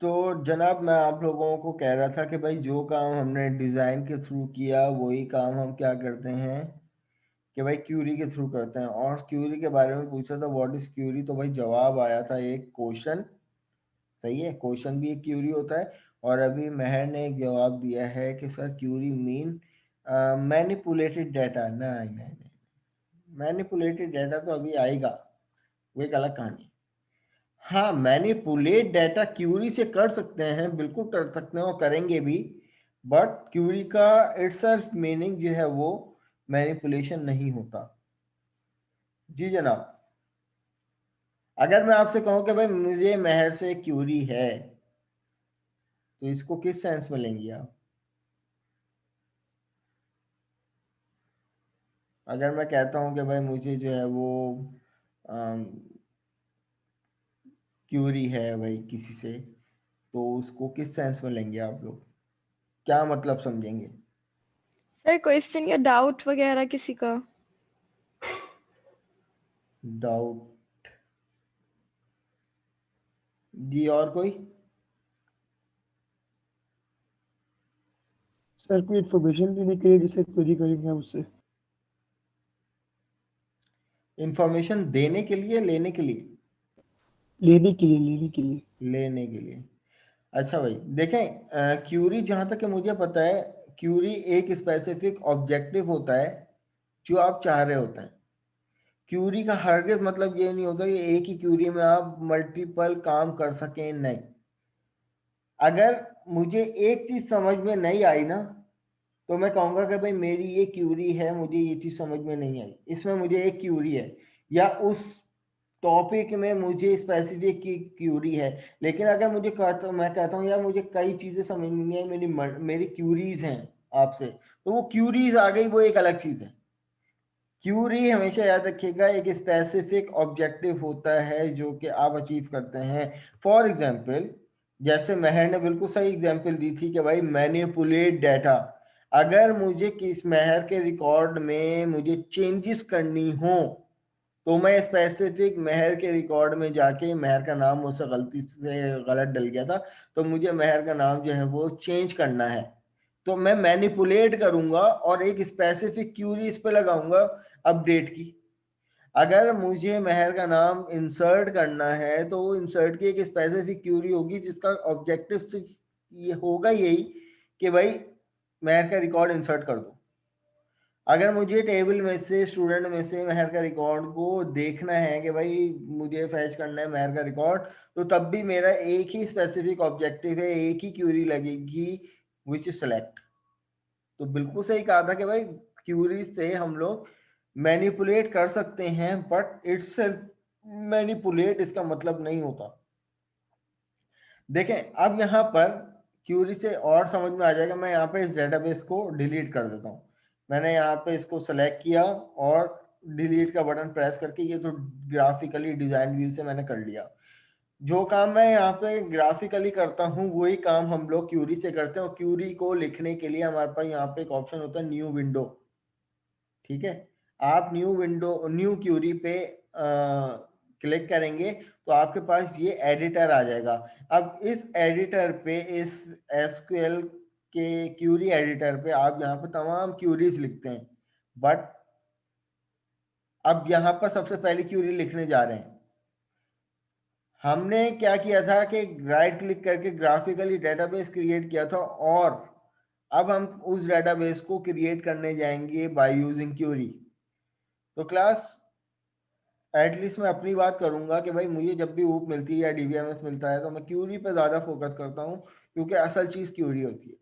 तो जनाब मैं आप लोगों को कह रहा था कि भाई जो काम हमने डिज़ाइन के थ्रू किया वही काम हम क्या करते हैं कि भाई क्यूरी के थ्रू करते हैं। और क्यूरी के बारे में पूछा था व्हाट इज क्यूरी, तो भाई जवाब आया था एक क्वेश्चन। सही है, क्वेश्चन भी एक क्यूरी होता है। और अभी महर ने एक जवाब दिया है कि sir query mean manipulated data. नहीं नहीं नहीं, मैनिपुलेटेड डाटा तो अभी आएगा, वो एक अलग कहानी है। हाँ, मैनिपुलेट डाटा क्यूरी से कर सकते हैं, बिल्कुल कर सकते हैं और करेंगे भी। बट क्यूरी का इटसेल्फ मीनिंग जो है वो मैनिपुलेशन नहीं होता। जी जनाब। अगर मैं आपसे कहूँ कि भाई मुझे महर से क्यूरी है, तो इसको किस सेंस में लेंगे आप? अगर मैं कहता हूँ कि भाई मुझे जो है वो क्यूरी है भाई किसी से, तो उसको किस सेंस में लेंगे आप लोग? क्या मतलब समझेंगे? सर क्वेश्चन या डाउट वगैरह किसी का। डाउट? जी और कोई? सर कोई इन्फॉर्मेशन लेने के लिए जैसे क्वेरी करेंगे हम उससे। इंफॉर्मेशन देने के लिए, लेने के लिए? लेने के लिए, लेने के लिए। लेने के लिए। अच्छा भाई देखें, क्यूरी जहां तक कि मुझे पता है, क्यूरी एक स्पेसिफिक ऑब्जेक्टिव होता है जो आप चाह रहे होते हैं। क्यूरी का हरगिज मतलब ये नहीं होता कि एक ही क्यूरी में आप मल्टीपल काम कर सकें, नहीं। अगर मुझे एक चीज समझ में नहीं आई ना, तो मैं कहूंगा कि भाई मेरी ये क्यूरी है, मुझे ये चीज समझ में नहीं आई, इसमें मुझे एक क्यूरी है। या उस टॉपिक में मुझे स्पेसिफिक की क्यूरी है। लेकिन अगर मुझे कहता, मैं कहता हूँ यार मुझे कई चीजें समझ में नहीं आई, मेरी क्यूरीज हैं आपसे, तो वो क्यूरीज आ गई, वो एक अलग चीज है। क्यूरी हमेशा याद रखिएगा एक स्पेसिफिक ऑब्जेक्टिव होता है जो कि आप अचीव करते हैं। फॉर एग्जाम्पल, जैसे महर ने बिल्कुल सही एग्जाम्पल दी थी कि भाई मैनिपुलेट डाटा। अगर मुझे किस महर के रिकॉर्ड में मुझे चेंजेस करनी हो, तो मैं स्पेसिफिक महर के रिकॉर्ड में जाके, महर का नाम मुझसे गलती से गलत डल गया था, तो मुझे महर का नाम जो है वो चेंज करना है, तो मैं मैनिपुलेट करूंगा और एक स्पेसिफिक क्यूरी इस पे लगाऊंगा अपडेट की। अगर मुझे महर का नाम इंसर्ट करना है, तो वो इंसर्ट की एक स्पेसिफिक क्यूरी होगी जिसका ऑब्जेक्टिव सिर्फ ये होगा यही कि भाई महर का रिकॉर्ड इंसर्ट कर दो। अगर मुझे टेबल में से, स्टूडेंट में से महर का रिकॉर्ड को देखना है कि भाई मुझे फैच करना है महर का रिकॉर्ड, तो तब भी मेरा एक ही स्पेसिफिक ऑब्जेक्टिव है, एक ही क्यूरी लगेगी, विच इज सेलेक्ट। तो बिल्कुल सही कहा था कि भाई क्यूरी से हम लोग मैनिपुलेट कर सकते हैं, बट इट्स मैनिपुलेट इसका मतलब नहीं होता। देखें अब यहाँ पर क्यूरी से और समझ में आ जाएगा। मैं यहाँ पे इस डेटाबेस को डिलीट कर देता हूँ। मैंने यहाँ पे इसको सेलेक्ट किया और डिलीट का बटन प्रेस करके ये तो ग्राफिकली डिजाइन व्यू से मैंने कर लिया। जो काम मैं यहाँ पे ग्राफिकली करता हूँ वही काम हम लोग क्यूरी से करते हैं। और क्यूरी को लिखने के लिए हमारे पास यहाँ पे एक ऑप्शन होता है न्यू विंडो। ठीक है, आप न्यू विंडो, न्यू क्यूरी पे क्लिक करेंगे तो आपके पास ये एडिटर आ जाएगा। अब इस एडिटर पे, इस एसक्यूएल के क्यूरी एडिटर पे आप यहाँ पे तमाम क्यूरीज लिखते हैं। बट अब यहाँ पर सबसे पहली क्यूरी लिखने जा रहे हैं। हमने क्या किया था कि राइट क्लिक करके ग्राफिकली डेटाबेस क्रिएट किया था, और अब हम उस डेटाबेस को क्रिएट करने जाएंगे बाय यूजिंग क्यूरी। तो क्लास, एटलीस्ट मैं अपनी बात करूंगा कि भाई मुझे जब भी ऊप मिलती है या डीबीएमएस मिलता है तो मैं क्यूरी पे ज्यादा फोकस करता हूँ, क्योंकि असल चीज क्यूरी होती है।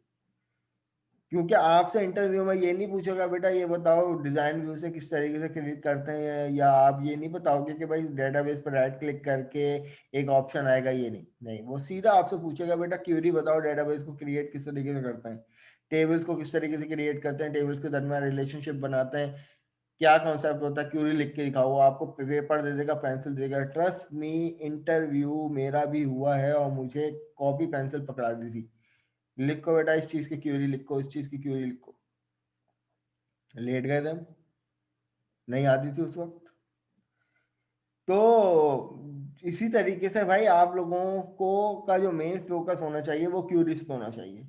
क्योंकि आपसे इंटरव्यू में ये नहीं पूछेगा बेटा ये बताओ डिजाइन व्यू से किस तरीके से क्रिएट करते हैं, या आप ये नहीं बताओगे कि भाई डेटाबेस पर राइट क्लिक करके एक ऑप्शन आएगा, ये नहीं नहीं, वो सीधा आपसे पूछेगा बेटा क्यूरी बताओ डेटाबेस को क्रिएट किस तरीके से करते हैं, टेबल्स को किस तरीके से क्रिएट करते हैं, टेबल्स के दरमियान रिलेशनशिप बनाते हैं, क्या कॉन्सेप्ट होता है, क्यूरी लिख के दिखाओ। वो आपको पेपर दे देगा, पेंसिल दे देगा। ट्रस्ट मी, इंटरव्यू मेरा भी हुआ है और मुझे कॉपी पेंसिल पकड़ा दी थी, लिखो बेटा इस चीज की क्यूरी लिखो, इस चीज की क्यूरी लिखो। लेट गए थे हम, नहीं आती थी उस वक्त। तो इसी तरीके से भाई आप लोगों को का जो मेन फोकस होना चाहिए वो क्यूरीज पे होना चाहिए।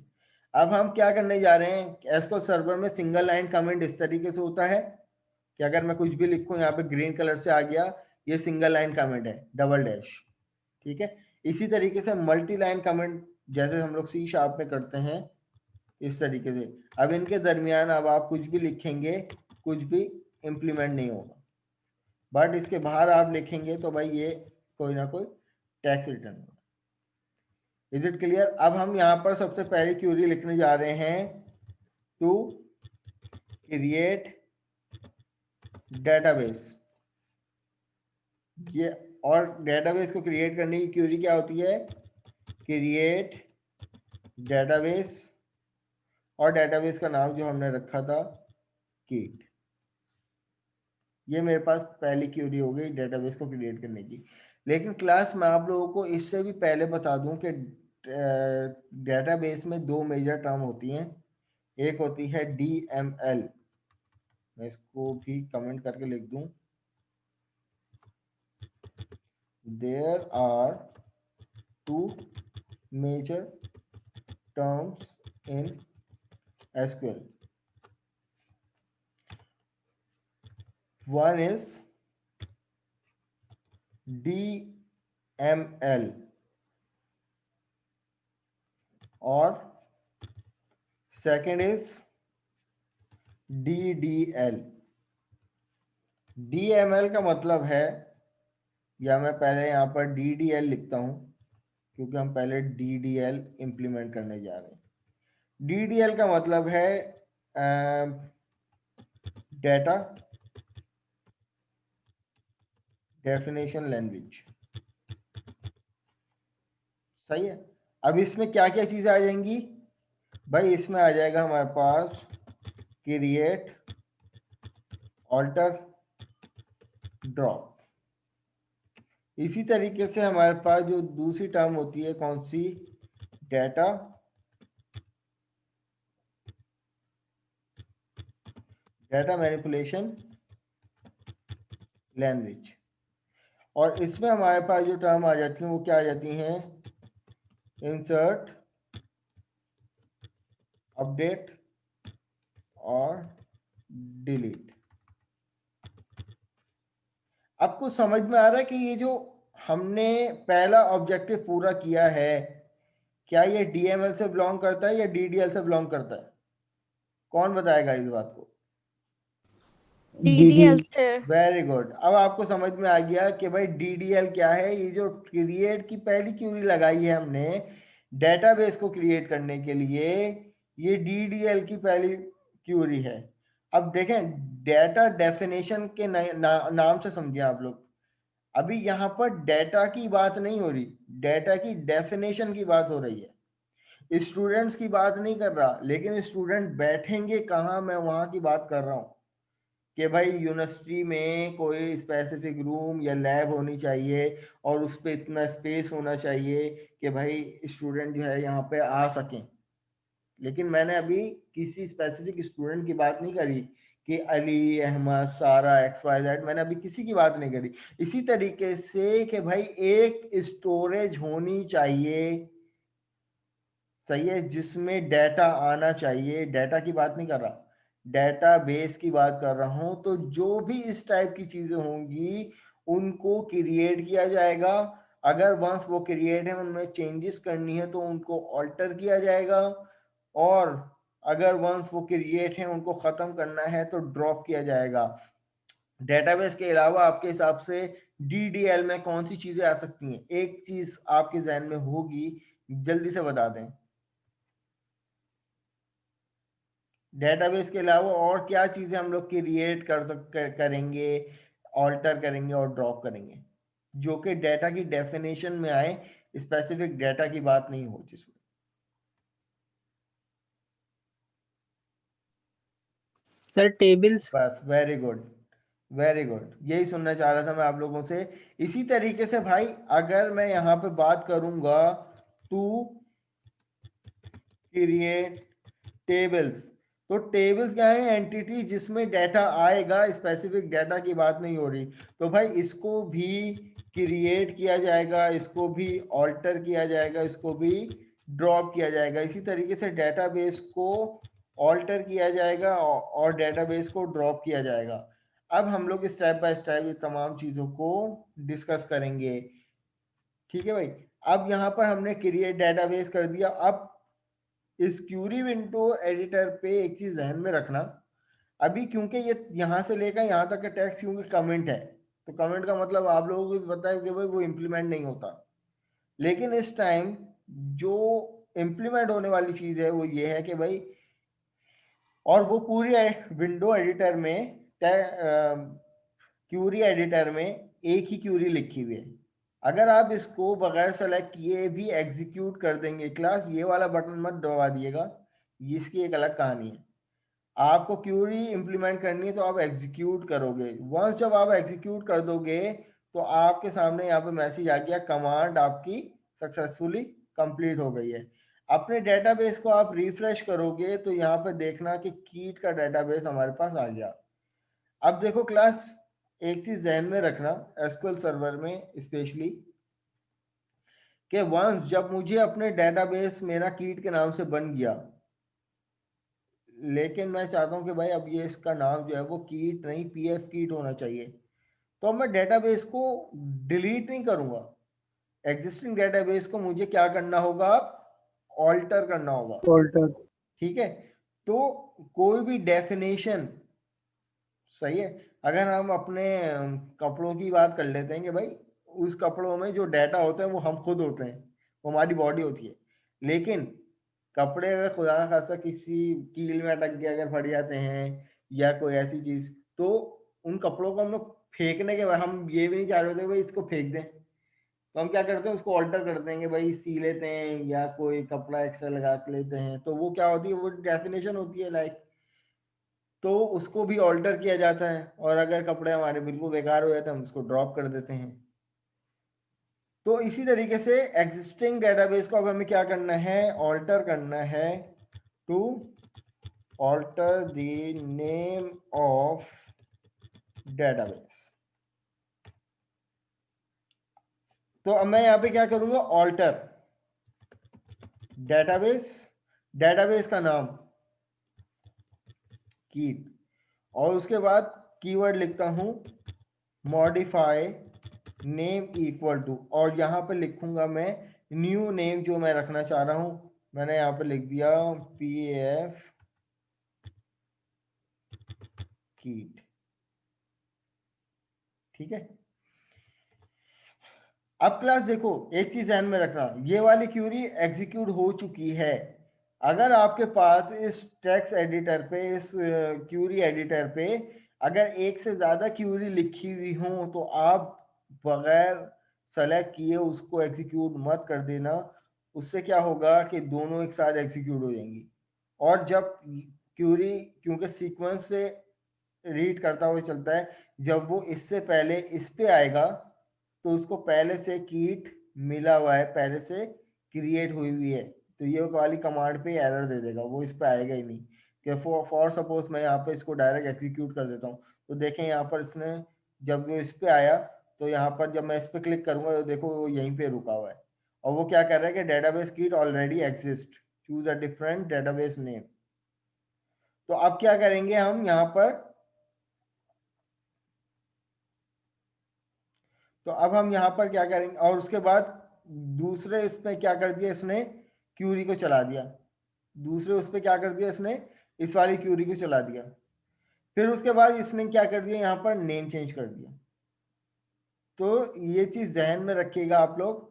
अब हम क्या करने जा रहे हैं, एसक्यूएल सर्वर में सिंगल लाइन कमेंट इस तरीके से होता है कि अगर मैं कुछ भी लिखूं यहाँ पे ग्रीन कलर से आ गया, ये सिंगल लाइन कमेंट है, डबल डैश, ठीक है। इसी तरीके से मल्टी लाइन कमेंट जैसे हम लोग सी शार्प में करते हैं, इस तरीके से। अब इनके दरमियान अब आप कुछ भी लिखेंगे, कुछ भी इम्प्लीमेंट नहीं होगा, बट इसके बाहर आप लिखेंगे तो भाई ये कोई ना कोई टैक्स रिटर्न होगा। Is it clear? अब हम यहाँ पर सबसे पहले क्यूरी लिखने जा रहे हैं, टू क्रिएट डेटाबेस। ये और डेटाबेस को क्रिएट करने की क्यूरी क्या होती है, क्रिएट डेटाबेस, और डेटाबेस का नाम जो हमने रखा था कीट। ये मेरे पास पहली क्यूरी हो गई डेटाबेस को क्रिएट करने की। लेकिन क्लास में आप लोगों को इससे भी पहले बता दूं कि डेटाबेस में दो मेजर टर्म होती हैं। एक होती है DML, मैं इसको भी कमेंट करके लिख दूं, there are two major terms in SQL. One is DML और second is DDL. DML का मतलब है, या मैं पहले यहाँ पर DDL लिखता हूँ क्योंकि हम पहले DDL इंप्लीमेंट करने जा रहे हैं। DDL का मतलब है डेटा डेफिनेशन लैंग्वेज, सही है। अब इसमें क्या क्या चीजें आ जाएंगी भाई, इसमें आ जाएगा हमारे पास क्रिएट, ऑल्टर, ड्रॉप। इसी तरीके से हमारे पास जो दूसरी टर्म होती है कौन सी, डेटा मैनिपुलेशन लैंग्वेज। और इसमें हमारे पास जो टर्म आ जाती हैं वो क्या आ जाती हैं, इंसर्ट, अपडेट और डिलीट। आपको समझ में आ रहा है कि ये जो हमने पहला ऑब्जेक्टिव पूरा किया है, क्या ये DML से बिलोंग करता है या DDL से बिलोंग करता है? कौन बताएगा इस बात को? DDL से। Very good. अब आपको समझ में आ गया कि भाई DDL क्या है। ये जो क्रिएट की पहली क्यूरी लगाई है हमने डेटाबेस को क्रिएट करने के लिए, ये DDL की पहली क्यूरी है। अब देखें, डेटा डेफिनेशन के नाम से समझिए आप लोग। अभी यहाँ पर डेटा की बात नहीं हो रही, डेटा की डेफिनेशन की बात हो रही है। स्टूडेंट्स की बात नहीं कर रहा, लेकिन स्टूडेंट बैठेंगे कहाँ, मैं वहां की बात कर रहा हूँ कि भाई यूनिवर्सिटी में कोई स्पेसिफिक रूम या लैब होनी चाहिए और उस पर इतना स्पेस होना चाहिए कि भाई स्टूडेंट जो है यहाँ पे आ सकें। लेकिन मैंने अभी किसी स्पेसिफिक स्टूडेंट की बात नहीं करी कि अली, अहमद, सारा, XYZ, मैंने अभी किसी की बात नहीं करी। इसी तरीके से कि भाई एक स्टोरेज होनी चाहिए, सही है, जिसमें डेटा आना चाहिए। डेटा की बात नहीं कर रहा, डेटा बेस की बात कर रहा हूं। तो जो भी इस टाइप की चीजें होंगी उनको क्रिएट किया जाएगा। अगर वंस वो क्रिएट है उनमें चेंजेस करनी है तो उनको ऑल्टर किया जाएगा, और अगर वंस वो क्रिएट है उनको खत्म करना है तो ड्रॉप किया जाएगा। डेटाबेस के अलावा आपके हिसाब से DDL में कौन सी चीजें आ सकती हैं? एक चीज आपके जहन में होगी, जल्दी से बता दें। डेटाबेस के अलावा और क्या चीजें हम लोग क्रिएट करेंगे, ऑल्टर करेंगे और ड्रॉप करेंगे, जो कि डेटा की डेफिनेशन में आए, स्पेसिफिक डेटा की बात नहीं हो जिसमें। Sir tables. बस, वेरी गुड, वेरी गुड, यही सुनना चाह रहा था मैं आप लोगों से। इसी तरीके से भाई अगर मैं यहाँ पे बात करूंगा टू क्रिएट टेबल्स, तो टेबल्स क्या है, एंटिटी जिसमें डेटा आएगा, स्पेसिफिक डेटा की बात नहीं हो रही। तो भाई इसको भी क्रिएट किया जाएगा, इसको भी ऑल्टर किया जाएगा, इसको भी ड्रॉप किया जाएगा। इसी तरीके से डेटाबेस को ऑल्टर किया जाएगा और डेटाबेस को ड्रॉप किया जाएगा। अब हम लोग स्टेप बाय स्टेप ये तमाम चीज़ों को डिस्कस करेंगे। ठीक है भाई, अब यहाँ पर हमने क्रिएट डेटाबेस कर दिया। अब इस क्यूरी विंडो एडिटर पे एक चीज़ ध्यान में रखना, अभी क्योंकि ये यहाँ से लेकर यहाँ तक का टेक्स्ट क्योंकि कमेंट है, तो कमेंट का मतलब आप लोगों को भी पता है कि भाई वो इम्प्लीमेंट नहीं होता। लेकिन इस टाइम जो इम्प्लीमेंट होने वाली चीज़ है वो ये है कि भाई, और वो पूरी विंडो एडिटर में क्यूरी एडिटर में एक ही क्यूरी लिखी हुई है। अगर आप इसको बगैर सेलेक्ट किए भी एग्जीक्यूट कर देंगे क्लास, ये वाला बटन मत दबा दिएगा, इसकी एक अलग कहानी है। आपको क्यूरी इंप्लीमेंट करनी है तो आप एग्जीक्यूट करोगे। वंस जब आप एग्जीक्यूट कर दोगे तो आपके सामने यहाँ पे मैसेज आ गया, कमांड आपकी सक्सेसफुली कंप्लीट हो गई है। अपने डेटाबेस को आप रिफ्रेश करोगे तो यहाँ पे देखना कि कीट का डेटाबेस हमारे पास आ गया। अब देखो क्लास, एक चीज ध्यान में रखना एसक्यूएल सर्वर में स्पेशली, कि वंस जब मुझे अपने डेटाबेस मेरा कीट के नाम से बन गया, लेकिन मैं चाहता हूं कि भाई अब ये इसका नाम जो है वो कीट नहीं पीएफ कीट होना चाहिए, तो अब मैं डेटाबेस को डिलीट नहीं करूंगा। एग्जिस्टिंग डेटाबेस को मुझे क्या करना होगा, ऑल्टर करना होगा। ऑल्टर। ठीक है, तो कोई भी डेफिनेशन, सही है, अगर हम अपने कपड़ों की बात कर लेते हैं कि भाई उस कपड़ों में जो डाटा होता है वो हम खुद होते हैं, वो हमारी बॉडी होती है। लेकिन कपड़े अगर खुदा ना खास्ता किसी कील में अटक के अगर फट जाते हैं या कोई ऐसी चीज, तो उन कपड़ों को हम लोग फेंकने के बाद हम ये भी नहीं चाह रहे होते भाई इसको फेंक दें, तो हम क्या करते हैं उसको ऑल्टर कर देंगे, भाई सी लेते हैं या कोई कपड़ा एक्स्ट्रा लगा के लेते हैं, तो वो क्या होती है, वो डेफिनेशन होती है लाइक, तो उसको भी ऑल्टर किया जाता है। और अगर कपड़े हमारे बिल्कुल बेकार हो जाते हैं हम उसको ड्रॉप कर देते हैं। तो इसी तरीके से एग्जिस्टिंग डेटाबेस को अब हमें क्या करना है, ऑल्टर करना है, to alter the name of database. तो अब मैं यहाँ पे क्या करूंगा, ऑल्टर डेटाबेस, डेटाबेस का नाम कीट, और उसके बाद कीवर्ड लिखता हूं मॉडिफाई नेम इक्वल टू, और यहाँ पे लिखूंगा मैं न्यू नेम जो मैं रखना चाह रहा हूं, मैंने यहाँ पे लिख दिया पीएफ कीट। ठीक है, अब क्लास देखो एक चीज ध्यान में रखना, ये वाली क्यूरी एग्जीक्यूट हो चुकी है। अगर आपके पास इस टेक्स्ट एडिटर पे, इस क्यूरी एडिटर पे अगर एक से ज्यादा क्यूरी लिखी हुई हो तो आप बगैर सेलेक्ट किए उसको एग्जीक्यूट मत कर देना। उससे क्या होगा कि दोनों एक साथ एग्जीक्यूट हो जाएंगी। और जब क्यूरी, क्योंकि सीक्वेंस से रीड करता हुआ चलता है, जब वो इससे पहले इस पे आएगा तो उसको पहले से कीट मिला हुआ है, पहले से क्रिएट हुई हुई है, तो ये वाली कमांड पे एरर दे देगा, वो इस पे आएगा ही नहीं। कि फॉर सपोज मैं यहाँ पे इसको डायरेक्ट एग्जीक्यूट कर देता हूँ, तो देखें यहाँ पर इसने जब वो इस पे आया तो यहाँ पर जब मैं इस पे क्लिक करूंगा तो देखो वो यहीं पे रुका हुआ है, और वो क्या कर रहा है कि डेटाबेस कीट already exist, choose a different database name. तो अब क्या करेंगे हम यहाँ पर, तो अब हम यहाँ पर क्या करेंगे, और उसके बाद दूसरे इसमें क्या कर दिया इसने, क्यूरी को चला दिया, दूसरे उस पर क्या कर दिया इसने, इस वाली क्यूरी को चला दिया। फिर उसके बाद इसने क्या कर दिया, यहाँ पर नेम चेंज कर दिया। तो ये चीज जहन में रखिएगा आप लोग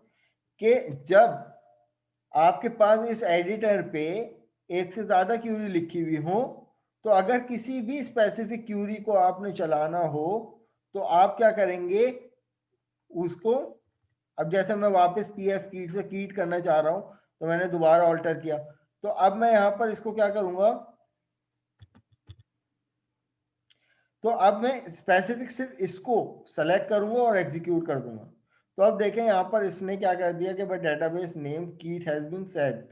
कि जब आपके पास इस एडिटर पे एक से ज्यादा क्यूरी लिखी हुई हो, तो अगर किसी भी स्पेसिफिक क्यूरी को आपने चलाना हो तो आप क्या करेंगे उसको, अब जैसे मैं वापस पीएफ कीट से कीट करना चाह रहा हूं तो मैंने दोबारा ऑल्टर किया, तो अब मैं यहां पर इसको क्या करूंगा, तो अब मैं स्पेसिफिक सिर्फ इसको सेलेक्ट करूंगा और एग्जीक्यूट कर दूंगा। तो अब देखें यहां पर इसने क्या कर दिया कि भाई डेटाबेस नेम कीट हैज बीन सेट।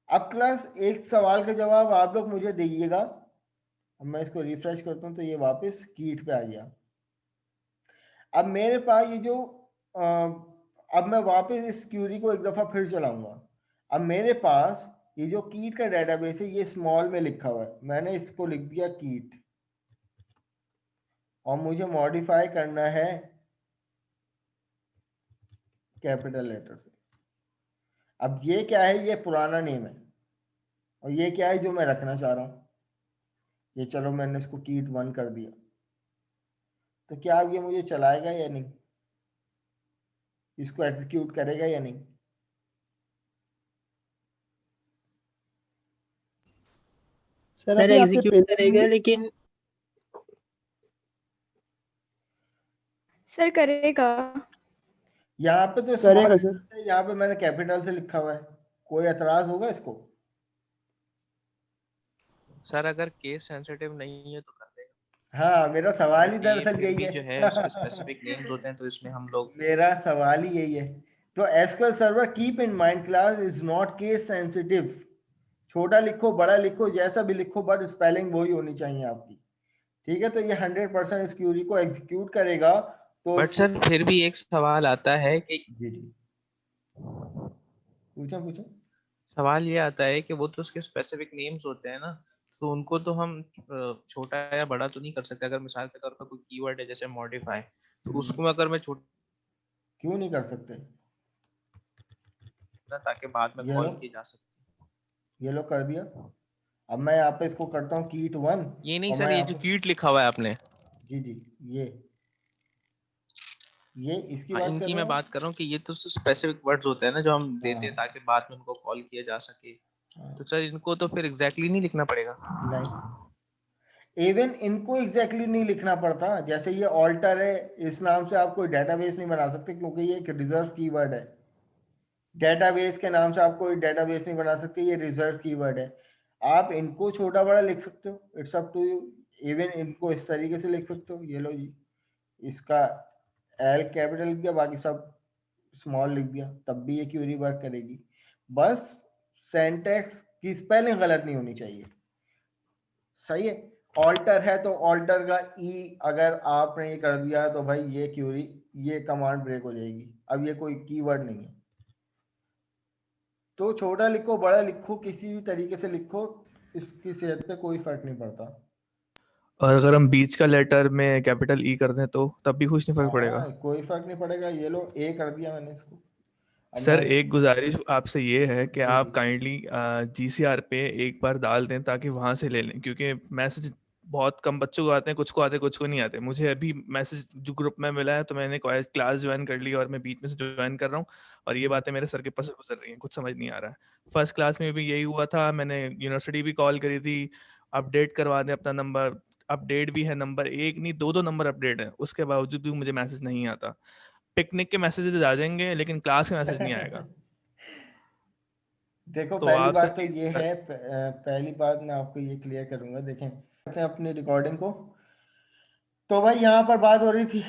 अब क्लास एक सवाल का जवाब आप लोग मुझे दीजिएगा, अब मैं इसको रिफ्रेश करता हूं तो ये वापस कीट पे आ गया। अब मेरे पास ये जो अब मैं वापस इस क्यूरी को एक दफा फिर चलाऊंगा। अब मेरे पास ये जो कीट का डेटाबेस है ये स्मॉल में लिखा हुआ है, मैंने इसको लिख दिया कीट, और मुझे मॉडिफाई करना है कैपिटल लेटर से। अब ये क्या है, ये पुराना नेम है, और ये क्या है जो मैं रखना चाह रहा हूं, ये चलो मैंने इसको कीट 1 कर दिया। तो क्या अब ये मुझे चलाएगा या नहीं, इसको एग्जीक्यूट करेगा या नहीं? सर सर अभी आपने एग्जीक्यूट पहले करेगा भी लेकिन सर करेगा। यहाँ पे तो स्मॉल करेगा सर। है, यहाँ पे मैंने कैपिटल से लिखा हुआ है, कोई एतराज होगा इसको? सर अगर केस सेंसिटिव नहीं है तो कर देगा। हाँ, मेरा सवाल ही बट ये दरअसल फिर यही भी है। जो है उसके स्पेसिफिक नेम्स होते हैं तो इसमें हम लोग मेरा सवाल ही यही है। तो SQL server keep in mind class is not case sensitive. छोटा लिखो बड़ा लिखो जैसा भी लिखो, बट स्पेलिंग वही होनी चाहिए आपकी, ठीक है? तो ये 100% इस क्यूरी को एग्जीक्यूट करेगा। तो बट सर फिर भी एक सवाल आता है कि जी जी, पूछो पूछो। सवाल ये आता है कि वो तो उसके स्पेसिफिक नेम्स होते हैं ना, तो उनको तो हम छोटा या बड़ा तो नहीं कर सकते। अगर मिसाल के तौर पर कोई कीवर्ड है जैसे मॉडिफाई, तो उसको अगर मैं छोटा क्यों नहीं कर सकते? ताकि बाद में ये कॉल लो, की जा सके। ये लो कर दिया। अब मैं यहाँ पे इसको करता हूँ कीट 1, ये नहीं और मैं सर, ये यहाँ जो पे कीट लिखा हुआ है आपने, जी जी, ये इसकी हाँ, बात कर इनकी रहे मैं हो? बात कर रहा हूँ कि ये तो स्पेसिफिक वर्ड्स होते हैं ना जो हम देते हैं हाँ ताकि बाद में उनको कॉल किया जा सके। हाँ, तो सर इनको तो फिर एग्जैक्टली नहीं लिखना पड़ेगा। नहीं, इवन इनको एग्जैक्टली नहीं लिखना पड़ता। जैसे ये ऑल्टर है, इस नाम से आप कोई डेटाबेस नहीं बना सकते क्योंकि ये एक रिजर्व कीवर्ड है। डेटाबेस के नाम से आप कोई डेटाबेस नहीं बना सकते, ये रिजर्व कीवर्ड है। आप इनको छोटा बड़ा लिख सकते हो, it's up to you. Even इनको इस तरीके से लिख सकते हो, ये लो जी, इसका एल कैपिटल लिख दिया, बाकी सब स्मॉल लिख दिया, तब भी ये क्यूरी वर्क करेगी। बस सेंटेक्स की स्पेलिंग गलत नहीं होनी चाहिए, सही है? ऑल्टर है तो ऑल्टर का ई अगर आपने ये कर दिया तो भाई ये क्यूरी, ये कमांड ब्रेक हो जाएगी। अब ये कोई कीवर्ड नहीं है, तो छोटा लिखो बड़ा लिखो किसी भी तरीके से लिखो, इसकी सेहत पे कोई फर्क नहीं पड़ता। और अगर हम बीच का लेटर में कैपिटल ई कर दें तो तब भी कुछ नहीं फर्क पड़ेगा? हाँ, कोई फर्क नहीं पड़ेगा। ये लो ए कर दिया मैंने इसको। अब सर मैं एक गुजारिश आपसे ये है कि जी आप जी काइंडली जीसीआर पे एक बार डाल दें ताकि वहां से ले लें, क्योंकि मैसेज बहुत कम बच्चों को आते हैं, कुछ को आते हैं कुछ को नहीं आते। मुझे अभी मैसेज जो ग्रुप में मिला है तो मैंने क्लास ज्वाइन कर ली और मैं बीच में से ज्वाइन कर रहा हूँ, और ये बातें मेरे सर के पास से गुजर रही हैं, कुछ समझ नहीं आ रहा है। फर्स्ट क्लास में भी यही हुआ था, मैंने यूनिवर्सिटी भी कॉल करी थी, अपडेट करवा दें अपना नंबर, अपडेट भी है, नंबर एक नहीं दो दो नंबर अपडेट है, उसके बावजूद भी मुझे मैसेज नहीं आता। पिकनिक के मैसेजेस आ जाएंगे लेकिन क्लास के मैसेज नहीं आएगा। देखो तो पहली आप सर बात तो प्लीज ये है, पहली बात मैं आपको ये क्लियर करूंगा। देखें करते हैं अपनी रिकॉर्डिंग को। तो भाई यहाँ पर बात हो रही थी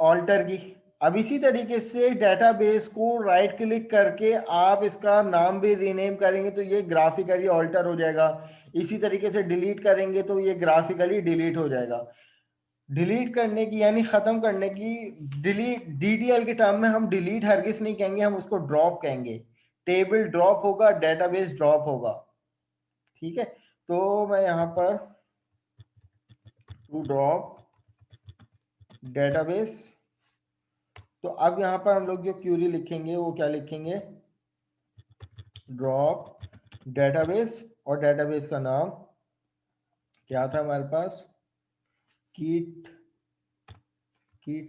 ऑल्टर की। अब इसी तरीके से डेटाबेस को राइट क्लिक करके आप इसका नाम भी रीनेम करेंगे तो ये ग्राफिकली ऑल्टर हो जाएगा। इसी तरीके से डिलीट करेंगे तो ये ग्राफिकली डिलीट हो जाएगा। डिलीट करने की यानी खत्म करने की, डिलीट डीडीएल के टर्म में हम डिलीट हरगिज नहीं कहेंगे, हम उसको ड्रॉप कहेंगे। टेबल ड्रॉप होगा, डेटाबेस ड्रॉप होगा, ठीक है? तो मैं यहाँ पर टू ड्रॉप डेटाबेस, तो अब यहाँ पर हम लोग जो क्यूरी लिखेंगे वो क्या लिखेंगे, ड्रॉप डेटाबेस, और डेटाबेस का नाम क्या था हमारे पास, कीट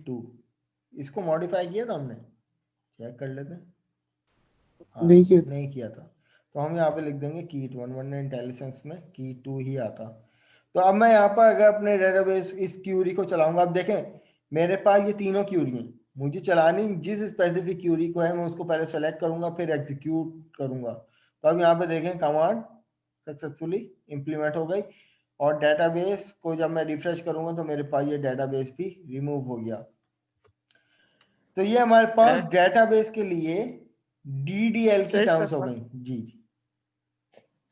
2। इसको मॉडिफाई किया था हमने, चेक कर लेते हैं। हाँ, नहीं किया था। नहीं किया था, तो हम यहाँ पे लिख देंगे कीट 1, वरना इंटेलिजेंस में कीट 2 ही आता। तो अब मैं यहाँ पर अगर अपने डेटाबेस इस क्यूरी को चलाऊंगा, अब देखें मेरे पास ये तीनों क्यूरी हैं, मुझे चलानी जिस स्पेसिफिक क्यूरी को है मैं उसको पहले सेलेक्ट करूंगा फिर एग्जीक्यूट करूंगा। तो अब यहाँ पे देखें कमांड सक्सेसफुली इंप्लीमेंट हो गई, और डेटाबेस को जब मैं रिफ्रेश करूंगा तो मेरे पास ये डेटाबेस भी रिमूव हो गया। तो ये हमारे पास डेटाबेस के लिए डीडीएल की सर टर्म्स हो सवाल गई। जी जी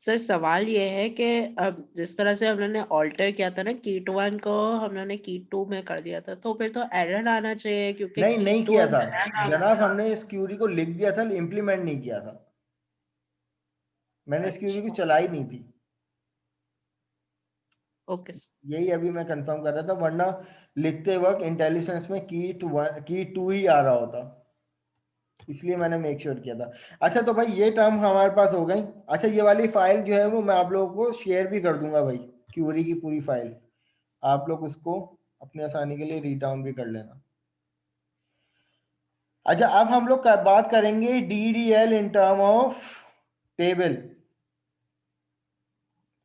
सर सवाल ये है कि अब जिस तरह से हम लोगों ने ऑल्टर किया था ना कीट 1 को हम लोगों ने कीट 2 में कर दिया था, तो फिर तो एरर आना चाहिए क्योंकि नहीं कीट 2 किया था नया नाम जनाब, था। हमने इस क्यूरी को लिख दिया था, इम्प्लीमेंट नहीं किया था। मैंने इस क्यूरी को अच्छा, चलाई नहीं थी, ओके सर। यही अभी मैं कंफर्म कर रहा था, वरना लिखते वक्त इंटेलिजेंस में की 2 ही आ रहा होता, इसलिए मैंने मेक श्योर किया था। अच्छा तो भाई ये टर्म हमारे पास हो गई। अच्छा ये वाली फाइल जो है वो मैं आप लोगों को शेयर भी कर दूंगा भाई, क्यूरी की पूरी फाइल, आप लोग उसको अपनी आसानी के लिए रीड डाउन भी कर लेना। अच्छा अब हम लोग बात करेंगे DDL in term of table,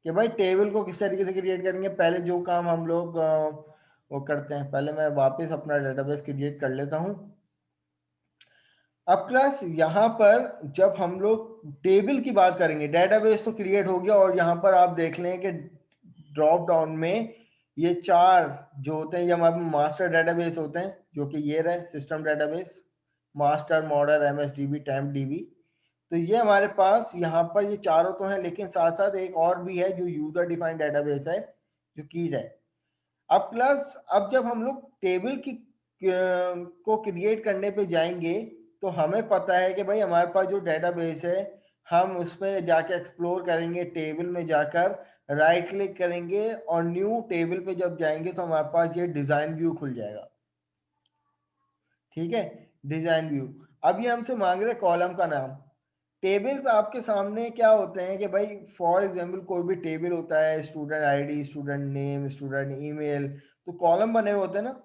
कि भाई टेबल को किस तरीके से क्रिएट करेंगे। पहले जो काम हम लोग वो करते हैं, पहले मैं वापस अपना डेटाबेस क्रिएट कर लेता हूं। अब प्लस यहाँ पर जब हम लोग टेबल की बात करेंगे, डेटाबेस तो क्रिएट हो गया, और यहाँ पर आप देख लें कि ड्रॉप डाउन में ये 4 जो होते हैं, ये हमारे मास्टर डेटाबेस होते हैं, जो कि ये रहे system database, master, model, MSDB, temp DB। तो ये हमारे पास यहाँ पर ये चारों तो हैं, लेकिन साथ साथ एक और भी है जो यूजर डिफाइंड डेटाबेस है, जो कीड है। अब प्लस अब जब हम लोग टेबल की को क्रिएट करने पे जाएंगे, तो हमें पता है कि भाई हमारे पास जो डेटाबेस है, हम उसमें जाके एक्सप्लोर करेंगे, टेबल में जाकर राइट क्लिक करेंगे, और न्यू टेबल पे जब जाएंगे तो हमारे पास ये डिजाइन व्यू खुल जाएगा। ठीक है, डिजाइन व्यू। अब ये हमसे मांग रहे कॉलम का नाम। टेबल्स आपके सामने क्या होते हैं कि भाई फॉर एग्जांपल कोई भी टेबल होता है, student ID, student name, student email, तो कॉलम बने हुए होते हैं ना।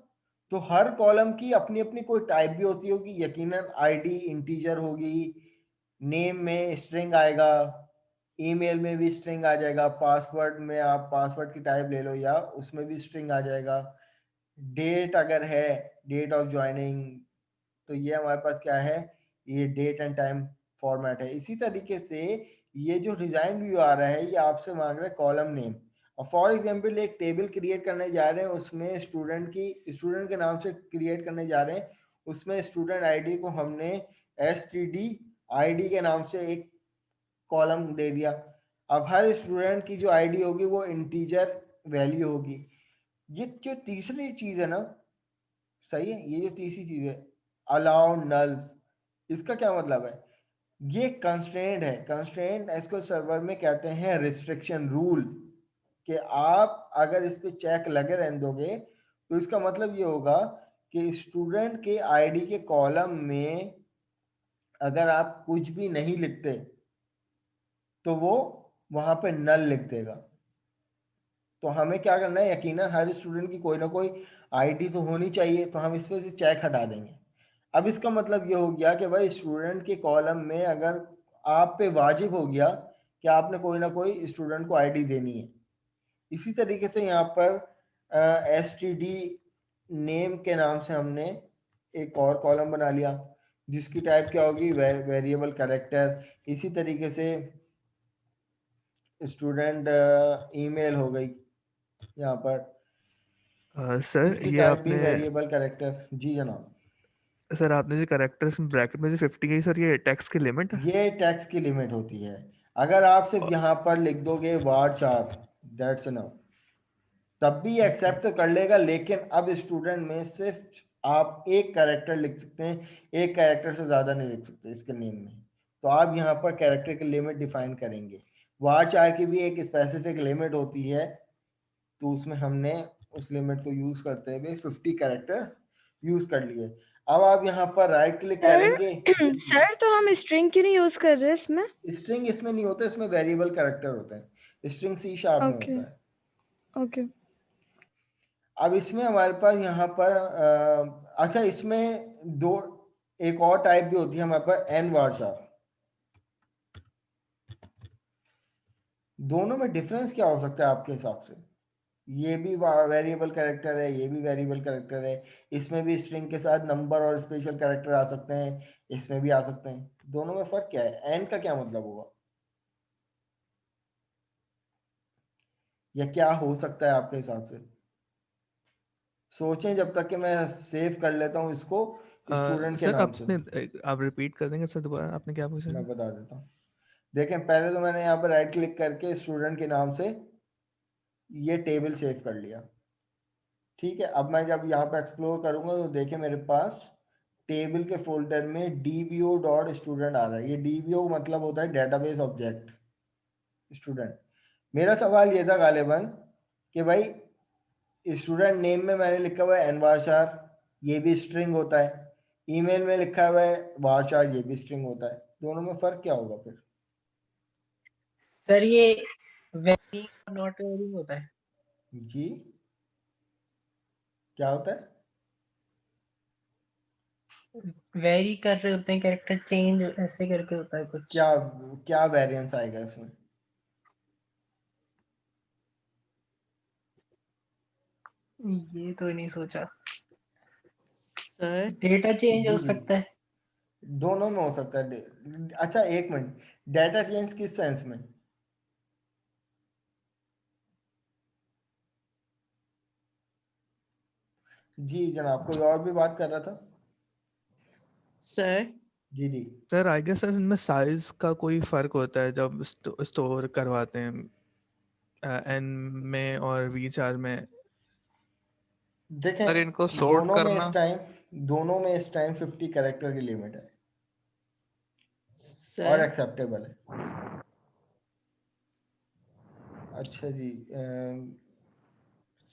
तो हर कॉलम की अपनी अपनी कोई टाइप भी होती होगी, यकीनन आईडी इंटीजर होगी, नेम में स्ट्रिंग आएगा, ईमेल में भी स्ट्रिंग आ जाएगा, पासवर्ड में आप पासवर्ड की टाइप ले लो या उसमें भी स्ट्रिंग आ जाएगा, डेट अगर है, डेट ऑफ ज्वाइनिंग, तो ये हमारे पास क्या है, ये डेट एंड टाइम फॉर्मेट है। इसी तरीके से ये जो डिजाइन व्यू आ रहा है, ये आपसे मांग रहा है कॉलम नेम। और फॉर एग्जांपल एक टेबल क्रिएट करने जा रहे हैं, उसमें स्टूडेंट के नाम से क्रिएट करने जा रहे हैं, उसमें स्टूडेंट आईडी को हमने STD ID के नाम से एक कॉलम दे दिया। अब हर स्टूडेंट की जो आईडी होगी वो इंटीजर वैल्यू होगी। ये जो तीसरी चीज है ना, सही है, ये जो तीसरी चीज है अलाउ नल्स, इसका क्या मतलब है, ये कंस्ट्रेंट है। कंस्ट्रेंट एसक्यूएल सर्वर में कहते हैं रिस्ट्रिक्शन रूल, कि आप अगर इस पे चेक लगे रहने दोगे तो इसका मतलब ये होगा कि स्टूडेंट के आईडी के कॉलम में अगर आप कुछ भी नहीं लिखते तो वो वहां पे नल लिख देगा। तो हमें क्या करना है, यकीनन हर स्टूडेंट की कोई ना कोई आईडी तो होनी चाहिए, तो हम इस पे से चेक हटा देंगे। अब इसका मतलब ये हो गया कि भाई स्टूडेंट के कॉलम में अगर आप पे वाजिब हो गया कि आपने कोई ना कोई स्टूडेंट को आईडी देनी है। इसी तरीके से यहाँ पर STD नेम के नाम से हमने एक और कॉलम बना लिया, जिसकी टाइप क्या होगी, वेरिएबल कैरेक्टर। इसी तरीके से स्टूडेंट ईमेल हो गई यहाँ पर, सर इसकी ये टाइप भी आपने वेरिएबल कैरेक्टर। जी जनाब, सर आपने जो कैरेक्टर्स ब्रैकेट में जो 50 गई सर, ये टेक्स्ट की लिमिट है? ये टैक्स की लिमिट होती है। अगर आप सिर्फ यहाँ पर लिख दोगे वार 4, दैट्स इनफ, तब भी एक्सेप्ट तो कर लेगा, लेकिन अब स्टूडेंट में सिर्फ आप एक कैरेक्टर लिख सकते हैं, एक कैरेक्टर से ज्यादा नहीं लिख सकते इसके नेम में। तो आप यहाँ पर कैरेक्टर की लिमिट डिफाइन करेंगे। वार 4 की भी एक स्पेसिफिक लिमिट होती है, तो उसमें हमने उस लिमिट को यूज करते हुए 50 कैरेक्टर यूज कर लिए। अब आप यहाँ पर राइट क्लिक सर करेंगे। सर तो हम स्ट्रिंग क्यों नहीं यूज कर रहे इसमें? स्ट्रिंग इसमें नहीं होता, इसमें वेरिएबल कैरेक्टर होता है, स्ट्रिंग C# में ओके होता है। ओके अब इसमें हमारे पास यहाँ पर अच्छा इसमें दो एक और टाइप भी होती है हमारे पास, N वार 4। दोनों में डिफरेंस क्या हो सकता है आपके हिसाब से? ये भी वेरिएबल कैरेक्टर है, ये भी वेरिएबल कैरेक्टर है, इसमें भी स्ट्रिंग के साथ नंबर और स्पेशल कैरेक्टर आ सकते हैं, इसमें भी आ सकते हैं। दोनों में फर्क क्या है, एन का क्या मतलब होगा, या क्या हो सकता है आपके हिसाब से? सोचें जब तक कि मैं सेव कर लेता हूँ इसको स्टूडेंट के सर नाम से। आपने आप रिपीट कर देंगे सर दोबारा, आपने क्या पूछा मैं था? बता देता हूँ। देखें पहले तो मैंने यहाँ पर राइट क्लिक करके स्टूडेंट के नाम से ये टेबल सेव कर लिया। ठीक है, अब मैं जब यहाँ पे एक्सप्लोर करूंगा तो देखें मेरे पास टेबल के फोल्डर में dbo.student आ रहा है। ये dbo मतलब होता है डेटाबेस ऑब्जेक्ट स्टूडेंट। मेरा सवाल ये था गालिबन कि भाई स्टूडेंट नेम में मैंने लिखा हुआ है एनवारशार, ये भी स्ट्रिंग होता है। ईमेल में लिखा हुआ है वारशार, ये भी स्ट्रिंग होता है। दोनों में फर्क क्या होगा फिर? सर ये वेरी और नॉट वेरी होता है। जी क्या होता है? वेरी कर रहे होते हैं, कैरेक्टर चेंज ऐसे करके होता है कुछ। क्या क्या वेरिएंस आएगा इसमें? ये तो नहीं सोचा सर। डेटा चेंज हो जी सकता है। दोनों में हो सकता है। अच्छा एक मिनट, डाटा चेंज किस सेंस में? जी जनाब, कोई और भी बात कर रहा था? सर जी जी सर आई गेस इनमें साइज का कोई फर्क होता है जब स्टोर करवाते हैं एन में और वी चार में। देखें सर इनको सॉर्ट करना, दोनों में इस टाइम 50 कैरेक्टर की लिमिट है और सर एक्सेप्टेबल है। अच्छा जी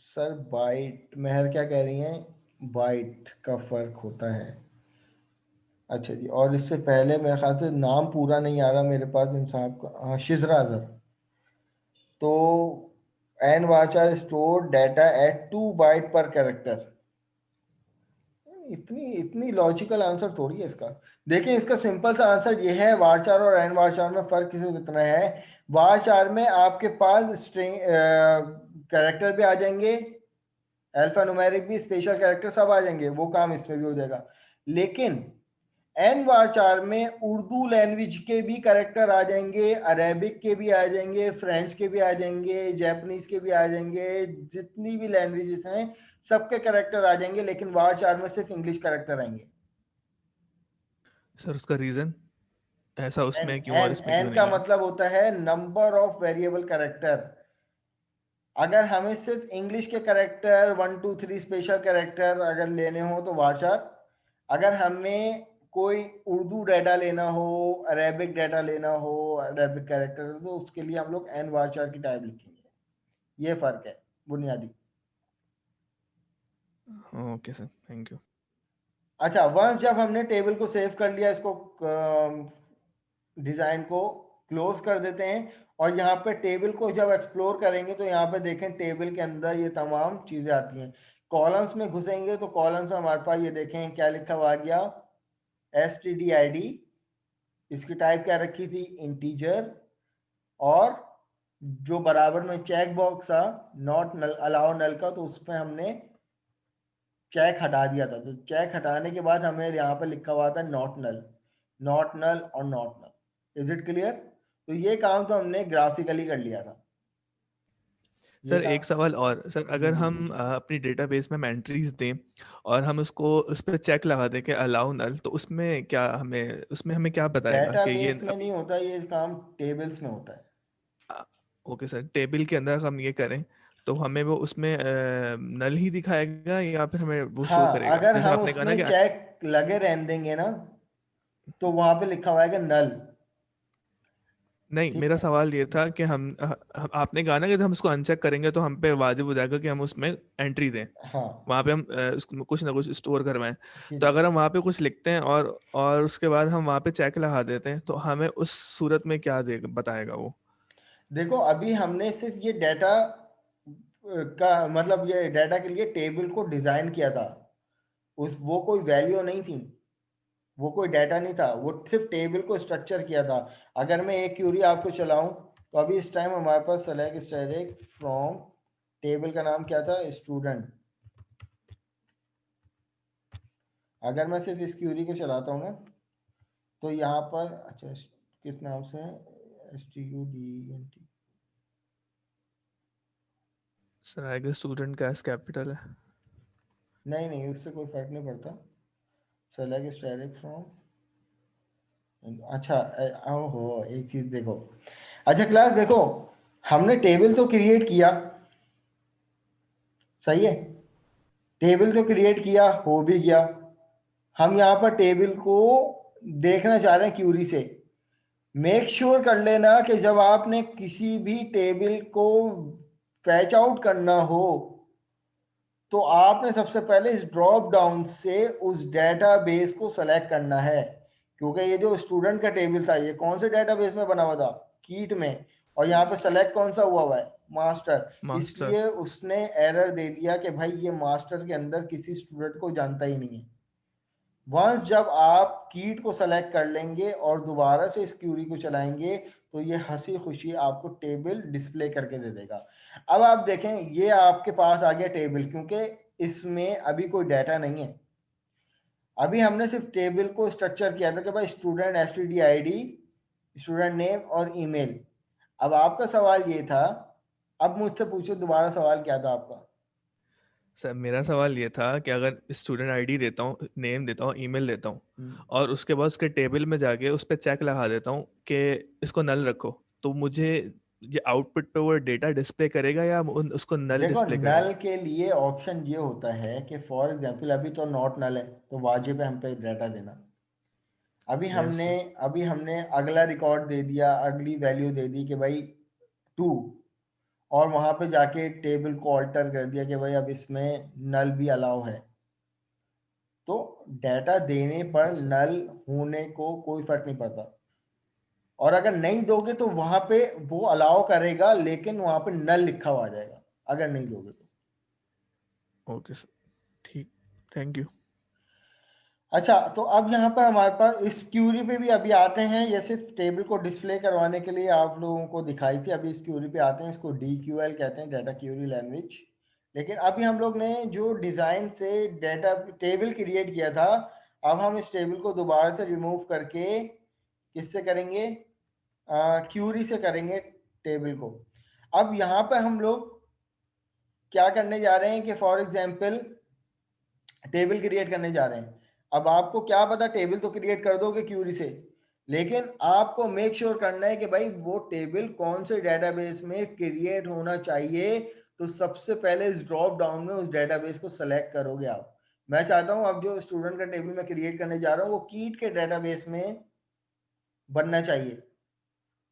सर बाइट, मेहर क्या कह रही हैं? बाइट का फर्क होता है। अच्छा जी, और इससे पहले मेरे ख्याल से नाम पूरा नहीं आ रहा मेरे पास इन साहब का। हाँ शिजरा अजहर। तो nvarchar store data at 2 byte per character. इतनी इतनी लॉजिकल आंसर थोड़ी है इसका। देखिए इसका सिंपल सा आंसर ये है, वारचार और एन वारचार में फर्क किसी कितना है। वारचार में आपके पास स्ट्रिंग कैरेक्टर भी आ जाएंगे, अल्फा न्यूमेरिक भी, स्पेशल कैरेक्टर सब आ जाएंगे, वो काम इसमें भी हो जाएगा। लेकिन एन वारचार में उर्दू लैंग्वेज के भी कैरेक्टर आ जाएंगे, अरेबिक के भी आ जाएंगे, फ्रेंच के भी आ जाएंगे, जापानीज के भी आ जाएंगे, जितनी भी लैंग्वेजेस हैं सबके कैरेक्टर आ जाएंगे, लेकिन वारचार में सिर्फ इंग्लिश कैरेक्टर आएंगे। सर उसका रीजन ऐसा एन उसमें क्यों और एन इसमें क्यों एन का नहीं है? मतलब होता है नंबर ऑफ वेरिएबल कैरेक्टर। अगर हमें सिर्फ इंग्लिश के कैरेक्टर 1 2 3 स्पेशल कैरेक्टर अगर लेने हो तो वारचार। अगर हमें कोई उर्दू डाटा लेना हो, अरेबिक डाटा लेना हो, अरेबिक कैरेक्टर, तो उसके लिए हम लोग एन वारचार की टाइप लिखेंगे। ये फर्क है बुनियादी। Okay sir, thank you. अच्छा वंस जब हमने टेबल को सेव कर लिया, इसको डिजाइन को क्लोज कर देते हैं और यहाँ पे टेबल को जब एक्सप्लोर करेंगे तो यहाँ पे देखें टेबल के अंदर ये तमाम चीजें आती हैं। कॉलम्स में घुसेंगे तो कॉलम्स में हमारे पास ये देखें क्या लिखा हुआ आ गया, stdid। इसकी टाइप क्या रखी थी? इंटीजर। और जो बराबर में चेक बॉक्स था नॉट नल अलाउ नल का, तो उस पर हमने चेक हटा दिया था। तो चेक हटाने के बाद हमें यहाँ पे लिखा हुआ था नॉट नल, नॉट नल और not null. Is it clear? तो ये काम तो हमने ग्राफिकली कर लिया था। ये सर काम एक सवाल और सर, जी अगर जी हम पूछिए। अपनी डेटाबेस में एंट्रीज दें और हम उसको उस पर चेक लगा दें कि अलाउ नल, तो उसमें हमें क्या बताएगा कि ये डेटाबेस में नहीं होता ये काम, टेबल्स में होता है। ओके सर, टेबल के अंदर हम ये करें तो हमें वो उसमें नल ही दिखाएगा या फिर हमें वो शो हाँ करेगा, अगर जैसे हम आपने कहा ना उसमें कि चेक लगे रहने देंगे ना तो वहां पे लिखा हुआ है कि नल। नहीं, ठीक मेरा है। सवाल ये था कि आपने कहा ना कि हम उसको अनचेक करेंगे तो हम पे वाजिब हो जाएगा कि हम उसमें एंट्री दें, हाँ वहां पे हम उसको कुछ ना कुछ स्टोर करवाएं। जी तो जी। अगर हम वहां पे कुछ लिखते हैं और उसके बाद हम वहां पे चेक लगा देते हैं तो हमें उस सूरत में क्या दे बताएगा वो? देखो अभी हमने सिर्फ ये डाटा का मतलब ये डाटा के लिए टेबल को डिजाइन किया था, उस वो कोई वैल्यू नहीं थी, वो कोई डाटा नहीं था, वो सिर्फ टेबल को स्ट्रक्चर किया था। अगर मैं एक क्यूरी आपको चलाऊं तो अभी इस टाइम हमारे पास सेलेक्ट स्टैटिक फ्रॉम टेबल का नाम क्या था? स्टूडेंट। अगर मैं सिर्फ इस क्यूरी को चलाता हूँ ना तो यहाँ पर अच्छा किस नाम से है? STUDENT। Sir I guess student का एस कैपिटल है। नहीं नहीं उससे कोई फर्क नहीं पड़ता। सेलेक्ट स्टैटिक फ्रॉम अच्छा ओहो, एक चीज देखो। अच्छा क्लास देखो, हमने टेबल तो क्रिएट किया, सही है, टेबल तो क्रिएट किया, हो भी गया। हम यहाँ पर टेबल को देखना चाह रहे हैं क्यूरी से। मेक श्योर कर लेना कि जब आपने किसी भी टेबल को फैच आउट करना हो तो आपने सबसे पहले इस ड्रॉप डाउन से उस डेटाबेस को सेलेक्ट करना है, क्योंकि ये जो स्टूडेंट का टेबल था ये कौन से डेटाबेस में बना हुआ था, कीट में, और यहाँ पे सेलेक्ट कौन सा हुआ है, मास्टर। मास्टर। इसलिए उसने एरर दे दिया कि भाई ये मास्टर के अंदर किसी स्टूडेंट को जानता ही नहीं है। वंस जब आप कीट को सेलेक्ट कर लेंगे और दोबारा से इस क्यूरी को चलाएंगे तो ये हंसी खुशी आपको टेबल डिस्प्ले करके दे देगा। अब आप देखें ये आपके पास आ गया टेबल, क्योंकि इसमें अभी कोई डाटा नहीं है। अभी हमने सिर्फ टेबल को स्ट्रक्चर किया था कि भाई student STD ID, student name और ईमेल। अब आपका सवाल ये था, अब मुझसे पूछो दोबारा सवाल क्या था आपका। सर मेरा सवाल ये था कि अगर स्टूडेंट आईडी देता हूँ, नेम देता हूँ, ईमेल देता हूँ और उसके बाद उसके टेबल में जाके उस पर चेक लगा देता हूँ कि इसको नल रखो, तो मुझे ये आउटपुट पे वो डेटा डिस्प्ले करेगा या उसको नल देखो डिस्प्ले करेगा? नल के लिए ऑप्शन ये होता है कि फॉर एग्जांपल अभी तो नॉट नल है तो वाजिब है हम पे डाटा देना। अभी Yes, हमने अगला रिकॉर्ड दे दिया, अगली वैल्यू दे दी कि भाई 2, और वहां पे जाके टेबल को ऑल्टर कर दिया कि भाई अब इसमें नल भी अलाउ है, तो डाटा देने पर yes, sir. नल होने को कोई फर्क नहीं पड़ता। और अगर नहीं दोगे तो वहां पे वो अलाउ करेगा लेकिन वहां पे नल लिखा हुआ आ जाएगा अगर नहीं दोगे तो। ओके सर, ठीक, थैंक यू। अच्छा तो अब यहाँ पर हमारे पास इस क्यूरी पे भी अभी आते हैं, ये सिर्फ टेबल को डिस्प्ले करवाने के लिए आप लोगों को दिखाई थी। अभी इस क्यूरी पे आते हैं, इसको DQL कहते हैं, डाटा क्यूरी लैंग्वेज। लेकिन अभी हम लोग ने जो डिजाइन से डाटा टेबल क्रिएट किया था, अब हम इस टेबल को दोबारा से रिमूव करके किससे करेंगे, क्यूरी से करेंगे टेबल को। अब यहाँ पे हम लोग क्या करने जा रहे हैं कि फॉर एग्जाम्पल टेबल क्रिएट करने जा रहे हैं। अब आपको क्या पता, टेबल तो क्रिएट कर दोगे क्यूरी से, लेकिन आपको मेक श्योर करना है कि भाई वो टेबल कौन से डेटाबेस में क्रिएट होना चाहिए। तो सबसे पहले इस ड्रॉप डाउन में उस डेटाबेस को सेलेक्ट करोगे आप। मैं चाहता हूं अब जो स्टूडेंट का टेबल मैं क्रिएट करने जा रहा हूं वो कीट के डेटाबेस में बनना चाहिए।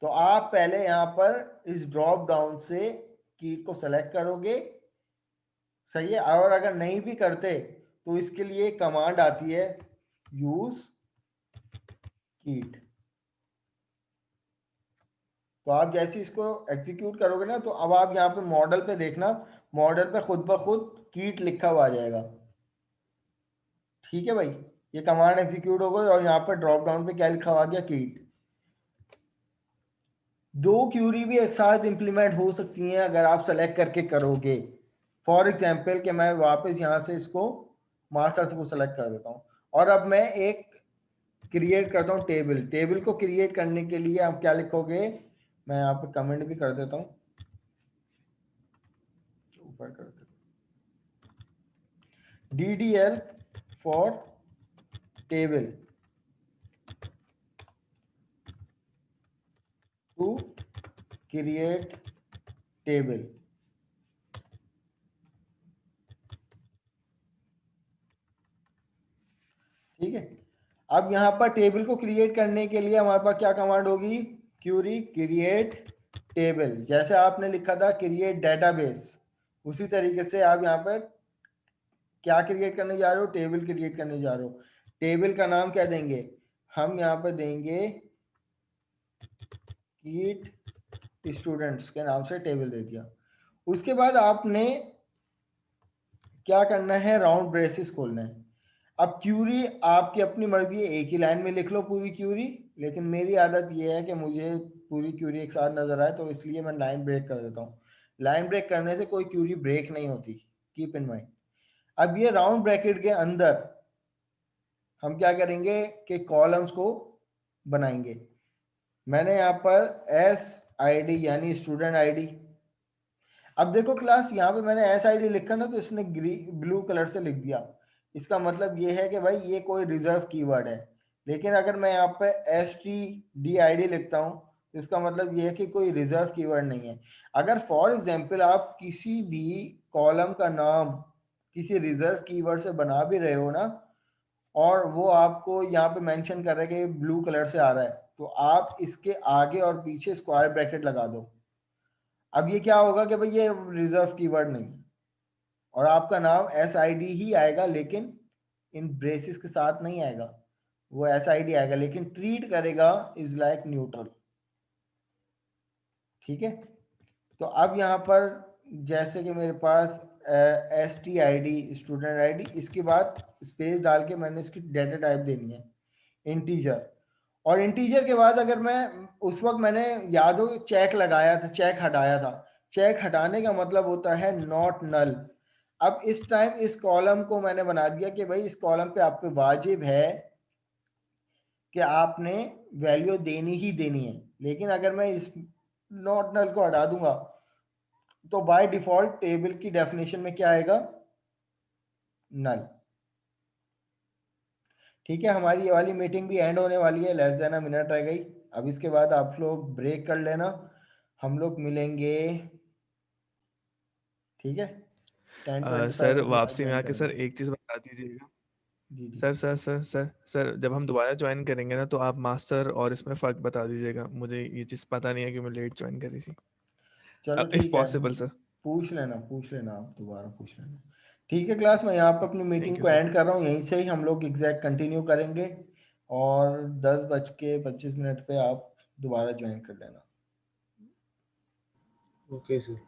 तो आप पहले यहाँ पर इस ड्रॉप डाउन से कीट को सेलेक्ट करोगे, सही है। और अगर नहीं भी करते तो इसके लिए कमांड आती है यूज कीट। तो आप जैसे इसको एग्जीक्यूट करोगे ना, तो अब आप यहाँ पे मॉडल पे देखना, मॉडल पे खुद ब खुद कीट लिखा हुआ आ जाएगा। ठीक है भाई, ये कमांड एग्जीक्यूट हो गई और यहाँ पर ड्रॉप डाउन पे क्या लिखा हुआ आ गया, कीट। दो क्यूरी भी एक साथ इंप्लीमेंट हो सकती हैं अगर आप सेलेक्ट करके करोगे। फॉर एग्जाम्पल कि मैं वापस यहाँ से इसको मास्टर से को सेलेक्ट कर देता हूँ और अब मैं एक क्रिएट करता हूँ टेबल। टेबल को क्रिएट करने के लिए आप क्या लिखोगे, मैं यहाँ पे कमेंट भी कर देता हूँ, ऊपर कर देता हूँ, DDL for table to create table. ठीक है, अब यहाँ पर टेबल को क्रिएट करने के लिए हमारे पास क्या कमांड होगी, क्यूरी क्रिएट टेबल। जैसे आपने लिखा था क्रिएट डेटाबेस, उसी तरीके से आप यहाँ पर क्या क्रिएट करने जा रहे हो, टेबल क्रिएट करने जा रहे हो। टेबल का नाम क्या देंगे, हम यहाँ पर देंगे कीट स्टूडेंट्स के नाम से टेबल दे दिया। उसके बाद आपने क्या करना है, राउंड ब्रेसेस खोलना है। अब क्यूरी आपकी अपनी मर्जी है, एक ही लाइन में लिख लो पूरी क्यूरी, लेकिन मेरी आदत ये है कि मुझे पूरी क्यूरी एक साथ नजर आए, तो इसलिए मैं लाइन ब्रेक कर देता हूँ। लाइन ब्रेक करने से कोई क्यूरी ब्रेक नहीं होती, कीप इन माइंड। अब ये राउंड ब्रैकेट के अंदर हम क्या करेंगे कि कॉलम्स को बनाएंगे। मैंने यहाँ पर SID यानी स्टूडेंट आईडी, अब देखो क्लास यहाँ पे मैंने SID लिखा ना तो इसने ब्लू कलर से लिख दिया। इसका मतलब ये है कि भाई ये कोई रिजर्व कीवर्ड है, लेकिन अगर मैं यहाँ पे stdid लिखता हूँ तो इसका मतलब ये है कि कोई रिजर्व कीवर्ड नहीं है। अगर फॉर एग्जांपल आप किसी भी कॉलम का नाम किसी रिजर्व कीवर्ड से बना भी रहे हो ना, और वो आपको यहाँ पे मेंशन कर रहा है कि ब्लू कलर से आ रहा है, तो आप इसके आगे और पीछे स्क्वायर ब्रैकेट लगा दो। अब ये क्या होगा कि भाई ये रिजर्व कीवर्ड नहीं है और आपका नाम SID ही आएगा, लेकिन इन ब्रेसेस के साथ नहीं आएगा, वो SID आएगा लेकिन ट्रीट करेगा इज लाइक न्यूट्रल। ठीक है, तो अब यहाँ पर जैसे कि मेरे पास STID स्टूडेंट ID, इसके बाद स्पेस डाल के मैंने इसकी डेटा टाइप देनी है इंटीजर, और इंटीजर के बाद अगर मैं उस वक्त मैंने याद हो चेक लगाया था, चेक हटाया था, चेक हटाने का मतलब होता है नॉट नल। अब इस टाइम इस कॉलम को मैंने बना दिया कि भाई इस कॉलम पे आप पे वाजिब है कि आपने वैल्यू देनी ही देनी है, लेकिन अगर मैं इस नॉट नल को हटा दूंगा तो बाय डिफॉल्ट टेबल की डेफिनेशन में क्या आएगा, नल। ठीक है, हमारी ये वाली मीटिंग भी एंड होने वाली है, लेस देन अ मिनट रह गई। अब इसके बाद आप लोग ब्रेक कर लेना, हम लोग मिलेंगे। ठीक है, 10:25 सर बजे वापसी में ज्वाइन आके सर करेंगे। एक चीज बता दीजिएगा। जी जी। सर जब हम दोबारा ज्वाइन करेंगे ना तो आप मास्टर और इसमें फर्क बता दीजिएगा, मुझे ये चीज पता नहीं है कि मैं लेट ज्वाइन करी थी, चलो इफ ठीक है, पॉसिबल सर। पूछ लेना आप दोबारा पूछ लेना। ठीक है क्लास, मैं यहाँ पर अपनी मीटिंग थैंक यू को सर। एंड कर रहा हूँ, यहीं से ही हम लोग एग्जैक्ट कंटिन्यू करेंगे और 10:25 पे आप दोबारा ज्वाइन कर लेना। Okay sir.